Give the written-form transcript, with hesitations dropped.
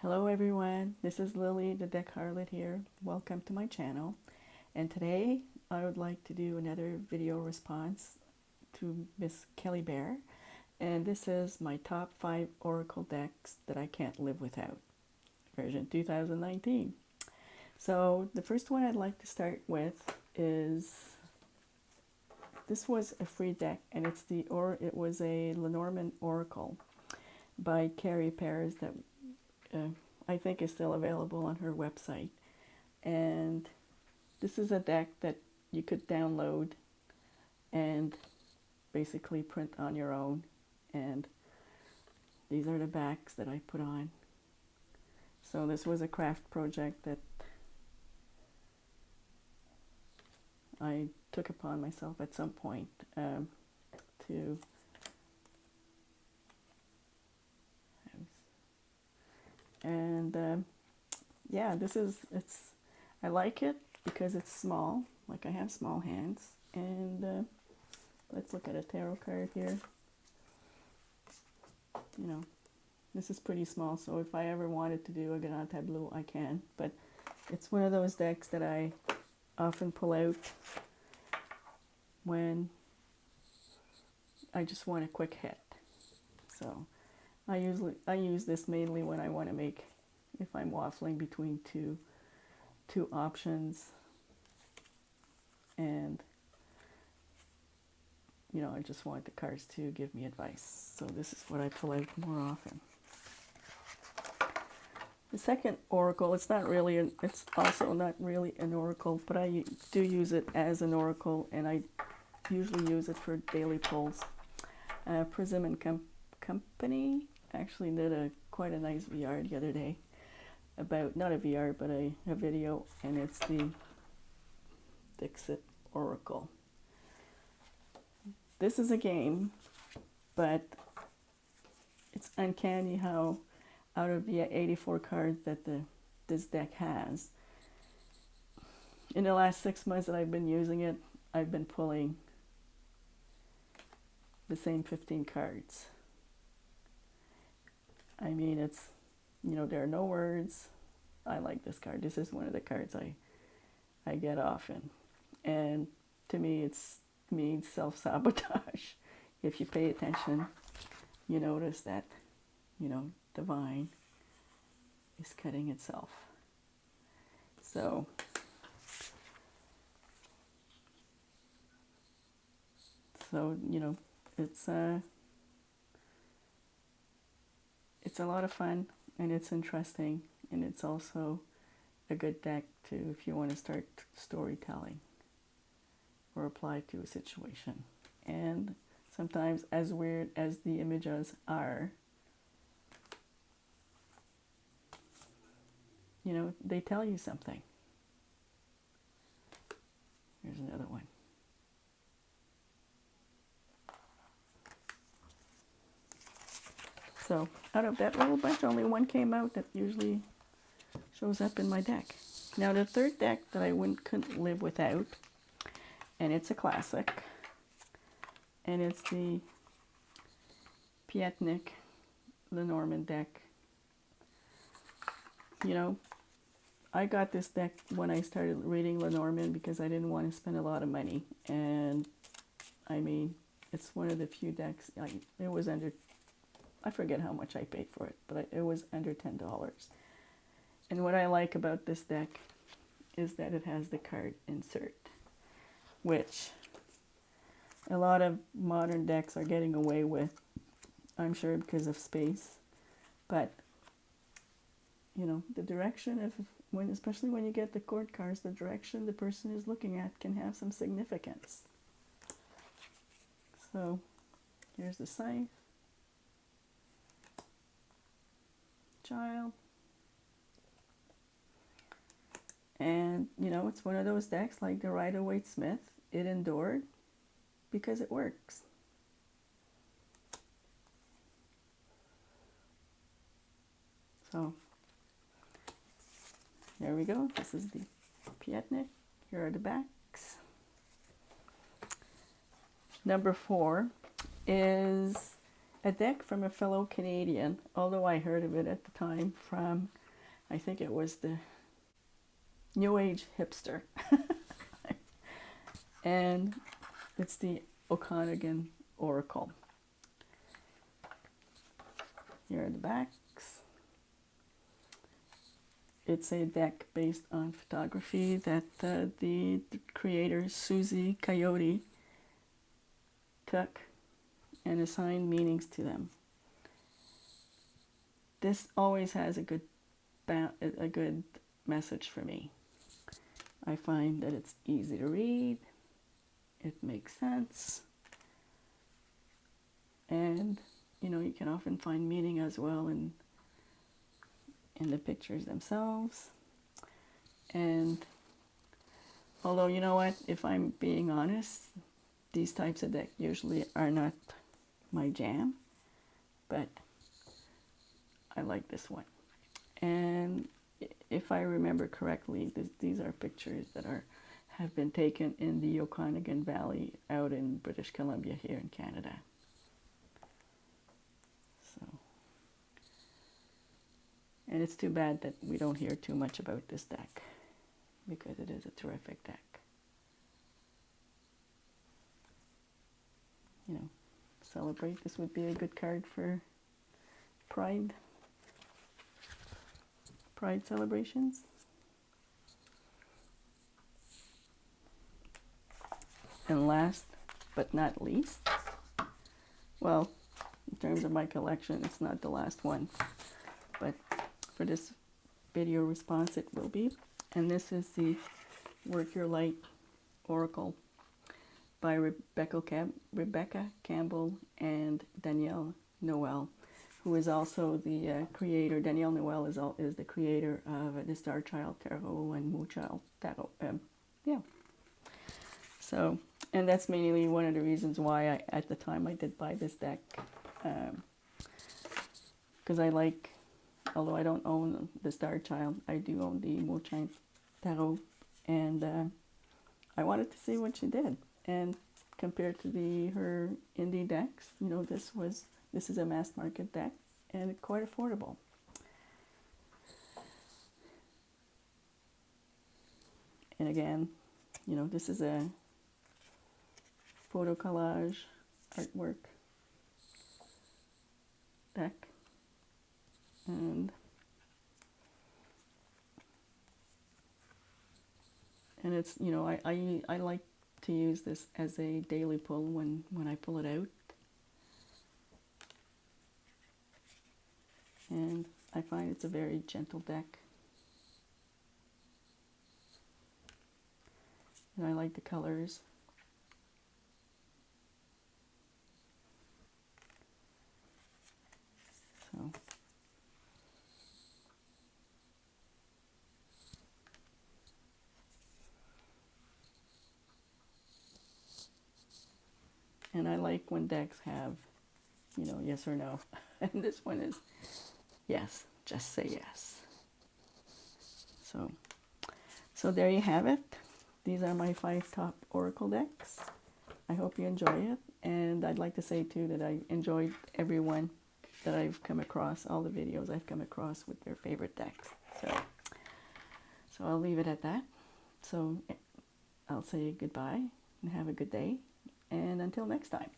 Hello everyone, this is Lily the Deck Harlot here. Welcome to my channel. And today I would like to do another video response to Miss Kelly Bear. And this is my top 5 Oracle decks that I can't live without, version 2019. So the first one I'd like to start with is, this was a free deck, and it was a Lenormand Oracle by Carrie that I think is still available on her website. And this is a deck that you could download and basically print on your own. And these are the backs that I put on. So this was a craft project that I took upon myself at some point to yeah, I like it because it's small, like I have small hands. And let's look at a tarot card here. You know, this is pretty small, so if I ever wanted to do a grand tableau, I can. But it's one of those decks that I often pull out when I just want a quick hit. So I use this mainly when I want to make, if I'm waffling between two options, and you know, I just want the cards to give me advice. So this is what I pull out more often. The second oracle, it's also not really an oracle, but I do use it as an oracle, and I usually use it for daily pulls. Prism and Company actually did quite a nice VR the other day about, not a VR, but a video, and it's the Dixit Oracle. This is a game, but it's uncanny how out of the 84 cards that this deck has, in the last 6 months that I've been using it, I've been pulling the same 15 cards. I mean, it's, you know, there are no words. I like this card. This is one of the cards I get often. And to me, it means self-sabotage. If you pay attention, you notice that, you know, the vine is cutting itself. So you know, it's a lot of fun, and it's interesting, and it's also a good deck to, if you want to start storytelling or apply to a situation. And sometimes, as weird as the images are, you know, they tell you something. Here's another one. So out of that little bunch, only one came out that usually shows up in my deck. Now the third deck that I couldn't live without, and it's a classic, and it's the Piatnik Lenormand deck. You know, I got this deck when I started reading Lenormand because I didn't want to spend a lot of money, and I mean, it's one of the few decks, it was under, I forget how much I paid for it, but it was under $10. And what I like about this deck is that it has the card insert, which a lot of modern decks are getting away with, I'm sure because of space. But, you know, the direction, especially when you get the court cards, the direction the person is looking at can have some significance. So here's the scythe, child, and you know, it's one of those decks like the Rider-Waite-Smith. It endured because it works. So there we go. This is the Piatnik. Here are the backs. Number 4 is a deck from a fellow Canadian, although I heard of it at the time from, I think it was the New Age hipster. And it's the Okanagan Oracle. Here are the backs. It's a deck based on photography that the creator Susie Coyote took and assigned meanings to them. This always has a good message for me. I find that it's easy to read, it makes sense, and you know, you can often find meaning as well in the pictures themselves. And although, you know what, if I'm being honest, these types of decks usually are not my jam, but I like this one. And if I remember correctly, these are pictures that have been taken in the Okanagan Valley out in British Columbia here in Canada. So, and it's too bad that we don't hear too much about this deck, because it is a terrific deck. You know, celebrate. This would be a good card for Pride celebrations. And last but not least, well, in terms of my collection, it's not the last one, but for this video response it will be. And this is the Work Your Light Oracle by Rebecca Campbell and Danielle Noel, who is also the creator. Danielle Noel is the creator of the Star Child Tarot and Moon Child Tarot. Yeah. So, and that's mainly one of the reasons why at the time I did buy this deck, because I like, although I don't own the Star Child, I do own the Moon Child Tarot, and I wanted to see what she did. And compared to her indie decks, you know, this is a mass market deck and quite affordable. And again, you know, this is a photo collage artwork deck, and it's, you know, I like to use this as a daily pull when I pull it out, and I find it's a very gentle deck, and I like the colors. So and I like when decks have, you know, yes or no. And this one is yes, just say yes. So there you have it. These are my 5 top Oracle decks. I hope you enjoy it. And I'd like to say too that I enjoyed everyone that I've come across, all the videos I've come across with their favorite decks. So I'll leave it at that. So I'll say goodbye and have a good day. And until next time.